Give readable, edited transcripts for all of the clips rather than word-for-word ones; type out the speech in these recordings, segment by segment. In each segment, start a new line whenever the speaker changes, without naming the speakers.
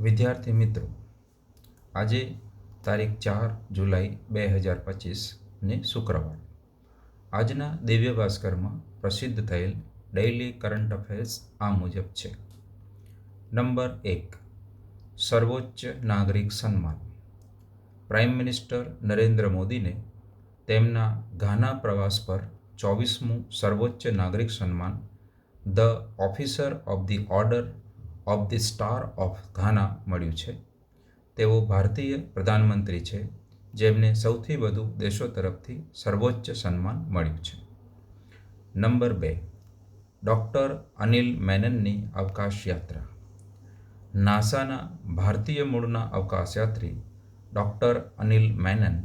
વિદ્યાર્થી મિત્રો, આજે તારીખ 4 જુલાઈ 2025 ને શુક્રવાર. આજના દિવ્ય ભાસ્કરમાં પ્રસિદ્ધ થયેલ ડેઇલી કરંટ અફેર્સ આ મુજબ છે. નંબર 1, સર્વોચ્ચ નાગરિક સન્માન. પ્રાઇમ મિનિસ્ટર નરેન્દ્ર મોદીને તેમના ઘાના પ્રવાસ પર 24મું સર્વોચ્ચ નાગરિક સન્માન the officer of the order of the star of Ghana મળ્યું છે. તેઓ ભારતીય પ્રધાનમંત્રી છે જેમને સૌથી વધુ દેશો તરફથી સર્વોચ્ચ સન્માન મળ્યું છે. નંબર 2, ડૉક્ટર અનિલ મેનનની અવકાશ યાત્રા. નાસાના ભારતીય મૂળના અવકાશયાત્રી ડૉક્ટર અનિલ મેનન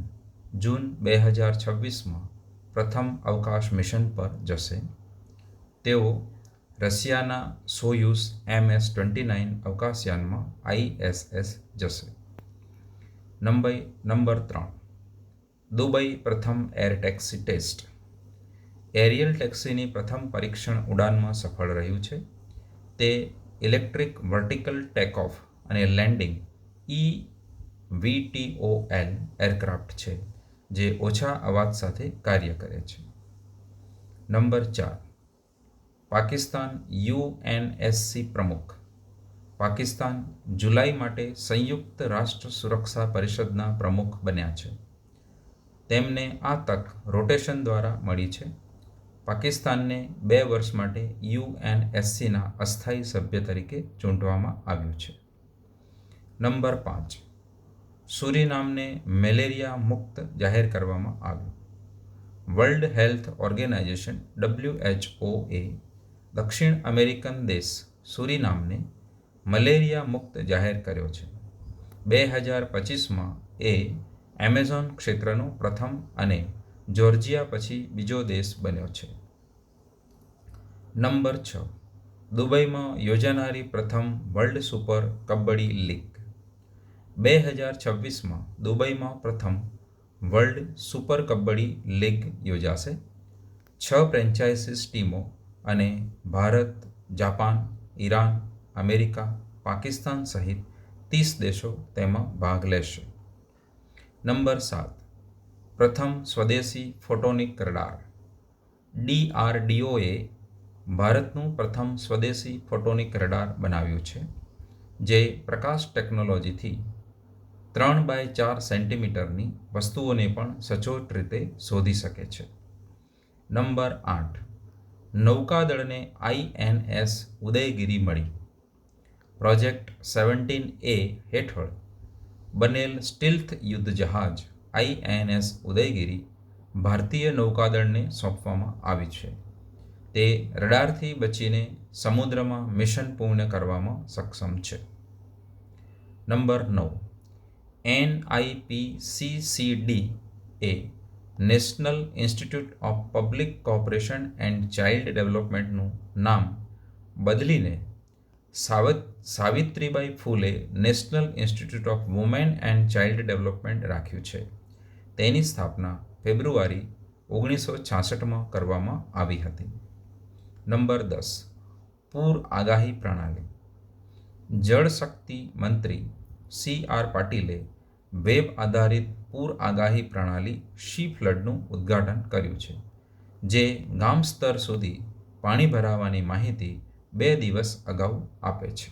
જૂન 2026માં પ્રથમ અવકાશ મિશન પર જશે. તેઓ રશિયાના સોયુઝ MS-29 અવકાશયાનમાં ISS જશે. નંબર 3, દુબઈ પ્રથમ એર ટેક્સી ટેસ્ટ. એરિયલ ટેક્સીની પ્રથમ પરીક્ષણ ઉડાનમાં સફળ રહ્યું છે. તે ઇલેક્ટ્રિક વર્ટિકલ ટેકઓફ અને લેન્ડિંગ EVTOL એરક્રાફ્ટ છે જે ઓછા અવાજ સાથે કાર્ય કરે છે. નંબર 4, પાકિસ્તાન UNSC પ્રમુખ. પાકિસ્તાન જુલાઈ માટે સંયુક્ત રાષ્ટ્ર સુરક્ષા પરિષદના પ્રમુખ બન્યા છે. તેમને આ તક રોટેશન દ્વારા મળી છે. પાકિસ્તાનને 2 વર્ષ માટે UNSCના અસ્થાયી સભ્ય તરીકે ચૂંટવામાં આવ્યું છે. નંબર 5, સુરીનામને મેલેરિયા મુક્ત જાહેર કરવામાં આવ્યું. વર્લ્ડ હેલ્થ ઓર્ગેનાઇઝેશન WHOએ દક્ષિણ અમેરિકન દેશ સુરીનામને મલેરિયા મુક્ત જાહેર કર્યો છે. 2025માં એ એમેઝોન ક્ષેત્રનો પ્રથમ અને જોર્જિયા પછી બીજો દેશ બન્યો છે. નંબર 6, દુબઈમાં યોજાનારી પ્રથમ વર્લ્ડ સુપર કબડ્ડી લીગ. 2026માં દુબઈમાં પ્રથમ વર્લ્ડ સુપર કબડ્ડી લીગ યોજાશે. 6 ફ્રેન્ચાઇઝીસ ટીમો અને Bharat, Japan, Iran, America, Pakistan સહિત 30 દેશો તેમાં ભાગ લેશે. નંબર 7, પ્રથમ સ્વદેશી ફોટોનિક રડાર. DRDOએ ભારતનું પ્રથમ સ્વદેશી ફોટોનિક રડાર બનાવ્યું છે જે પ્રકાશ ટેકનોલોજીથી 3x4 સેન્ટીમીટરની વસ્તુઓને પણ સચોટ રીતે શોધી શકે છે. નંબર 8, નૌકાદળને INS ઉદયગિરી મળી. પ્રોજેક્ટ 17A હેઠળ બનેલ સ્ટીલ્થ યુદ્ધ જહાજ INS ઉદયગિરી ભારતીય નૌકાદળને સોંપવામાં આવી છે. તે રડારથી બચીને સમુદ્રમાં મિશન પૂર્ણ કરવામાં સક્ષમ છે. નંબર 9, NIPCCD એ national institute of public cooperation and child ડેવલપમેન્ટનું નામ બદલીને Savitribai Phule national institute of women and child development રાખ્યું છે. તેની સ્થાપના ફેબ્રુઆરી 1966માં કરવામાં આવી હતી. નંબર 10, પૂર આગાહી પ્રણાલી. જળશક્તિ મંત્રી CR પાટીલે વેબ આધારિત પૂર આગાહી પ્રણાલી શી-ફ્લડનું ઉદ્ઘાટન કર્યું છે જે ગામ સ્તર સુધી પાણી ભરાવાની માહિતી 2 દિવસ અગાઉ આપે છે.